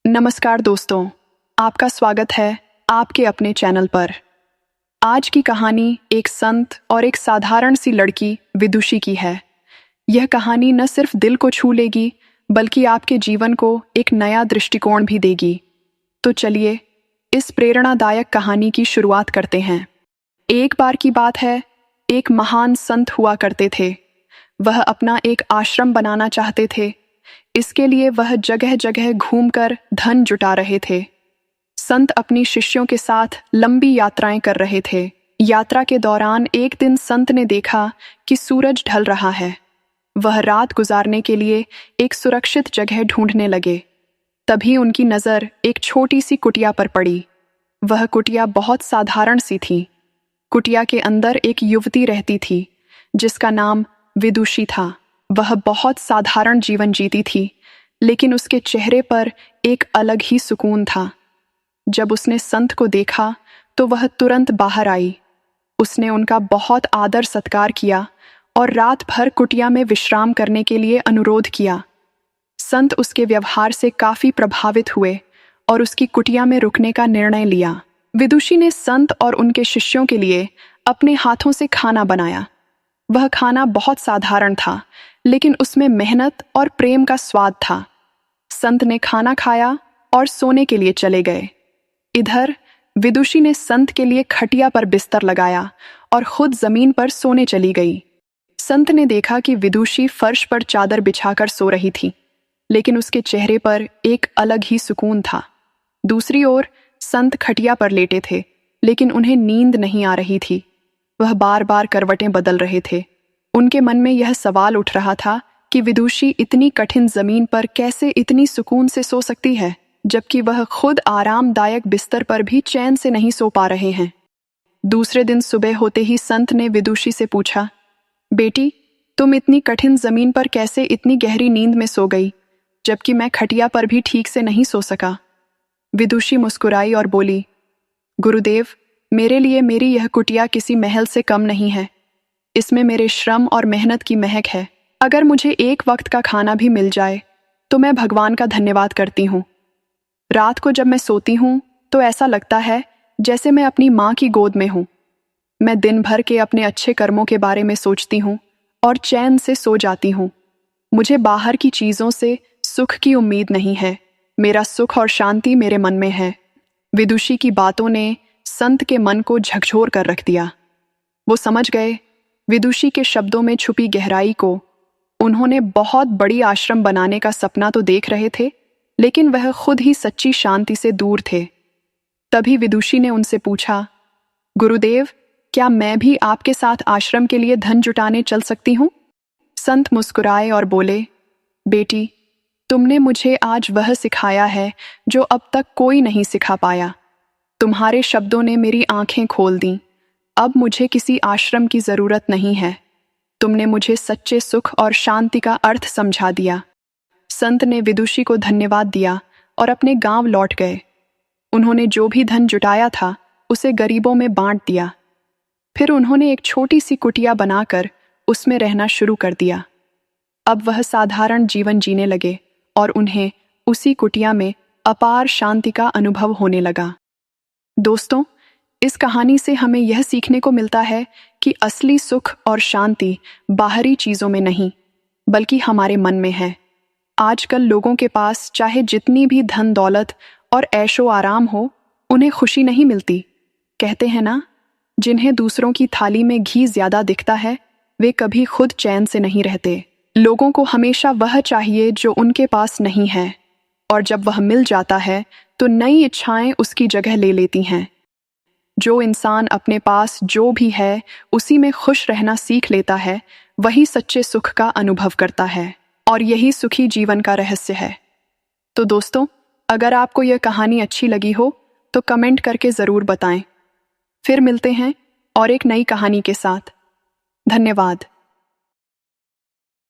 नमस्कार दोस्तों, आपका स्वागत है आपके अपने चैनल पर। आज की कहानी एक संत और एक साधारण सी लड़की विदुषी की है। यह कहानी न सिर्फ दिल को छू लेगी बल्कि आपके जीवन को एक नया दृष्टिकोण भी देगी। तो चलिए इस प्रेरणादायक कहानी की शुरुआत करते हैं। एक बार की बात है, एक महान संत हुआ करते थे। वह अपना एक आश्रम बनाना चाहते थे। इसके लिए वह जगह जगह घूमकर धन जुटा रहे थे। संत अपनी शिष्यों के साथ लंबी यात्राएं कर रहे थे। यात्रा के दौरान एक दिन संत ने देखा कि सूरज ढल रहा है। वह रात गुजारने के लिए एक सुरक्षित जगह ढूंढने लगे। तभी उनकी नज़र एक छोटी सी कुटिया पर पड़ी। वह कुटिया बहुत साधारण सी थी। कुटिया के अंदर एक युवती रहती थी जिसका नाम विदुषी था। वह बहुत साधारण जीवन जीती थी, लेकिन उसके चेहरे पर एक अलग ही सुकून था। जब उसने संत को देखा तो वह तुरंत बाहर आई। उसने उनका बहुत आदर सत्कार किया और रात भर कुटिया में विश्राम करने के लिए अनुरोध किया। संत उसके व्यवहार से काफी प्रभावित हुए और उसकी कुटिया में रुकने का निर्णय लिया। विदुषी ने संत और उनके शिष्यों के लिए अपने हाथों से खाना बनाया। वह खाना बहुत साधारण था, लेकिन उसमें मेहनत और प्रेम का स्वाद था। संत ने खाना खाया और सोने के लिए चले गए। इधर विदुषी ने संत के लिए खटिया पर बिस्तर लगाया और खुद जमीन पर सोने चली गई। संत ने देखा कि विदुषी फर्श पर चादर बिछाकर सो रही थी, लेकिन उसके चेहरे पर एक अलग ही सुकून था। दूसरी ओर संत खटिया पर लेटे थे, लेकिन उन्हें नींद नहीं आ रही थी। वह बार बार करवटें बदल रहे थे। उनके मन में यह सवाल उठ रहा था कि विदुषी इतनी कठिन जमीन पर कैसे इतनी सुकून से सो सकती है, जबकि वह खुद आरामदायक बिस्तर पर भी चैन से नहीं सो पा रहे हैं। दूसरे दिन सुबह होते ही संत ने विदुषी से पूछा, बेटी, तुम इतनी कठिन जमीन पर कैसे इतनी गहरी नींद में सो गई, जबकि मैं खटिया पर भी ठीक से नहीं सो सका। विदुषी मुस्कुराई और बोली, गुरुदेव, मेरे लिए मेरी यह कुटिया किसी महल से कम नहीं है। इसमें मेरे श्रम और मेहनत की महक है। अगर मुझे एक वक्त का खाना भी मिल जाए तो मैं भगवान का धन्यवाद करती हूँ। रात को जब मैं सोती हूँ तो ऐसा लगता है जैसे मैं अपनी माँ की गोद में हूँ। मैं दिन भर के अपने अच्छे कर्मों के बारे में सोचती हूँ और चैन से सो जाती हूँ। मुझे बाहर की चीज़ों से सुख की उम्मीद नहीं है। मेरा सुख और शांति मेरे मन में है। विदुषी की बातों ने संत के मन को झकझोर कर रख दिया। वो समझ गए विदुषी के शब्दों में छुपी गहराई को। उन्होंने बहुत बड़ी आश्रम बनाने का सपना तो देख रहे थे, लेकिन वह खुद ही सच्ची शांति से दूर थे। तभी विदुषी ने उनसे पूछा, गुरुदेव, क्या मैं भी आपके साथ आश्रम के लिए धन जुटाने चल सकती हूँ? संत मुस्कुराए और बोले, बेटी, तुमने मुझे आज वह सिखाया है जो अब तक कोई नहीं सिखा पाया। तुम्हारे शब्दों ने मेरी आंखें खोल दी। अब मुझे किसी आश्रम की जरूरत नहीं है। तुमने मुझे सच्चे सुख और शांति का अर्थ समझा दिया। संत ने विदुषी को धन्यवाद दिया और अपने गांव लौट गए। उन्होंने जो भी धन जुटाया था उसे गरीबों में बांट दिया। फिर उन्होंने एक छोटी सी कुटिया बनाकर उसमें रहना शुरू कर दिया। अब वह साधारण जीवन जीने लगे और उन्हें उसी कुटिया में अपार शांति का अनुभव होने लगा। दोस्तों, इस कहानी से हमें यह सीखने को मिलता है कि असली सुख और शांति बाहरी चीज़ों में नहीं, बल्कि हमारे मन में है। आजकल लोगों के पास चाहे जितनी भी धन दौलत और ऐशो आराम हो, उन्हें खुशी नहीं मिलती। कहते हैं ना, जिन्हें दूसरों की थाली में घी ज्यादा दिखता है, वे कभी खुद चैन से नहीं रहते। लोगों को हमेशा वह चाहिए जो उनके पास नहीं है, और जब वह मिल जाता है तो नई इच्छाएं उसकी जगह ले लेती हैं। जो इंसान अपने पास जो भी है उसी में खुश रहना सीख लेता है, वही सच्चे सुख का अनुभव करता है, और यही सुखी जीवन का रहस्य है। तो दोस्तों, अगर आपको यह कहानी अच्छी लगी हो तो कमेंट करके ज़रूर बताएं। फिर मिलते हैं और एक नई कहानी के साथ। धन्यवाद।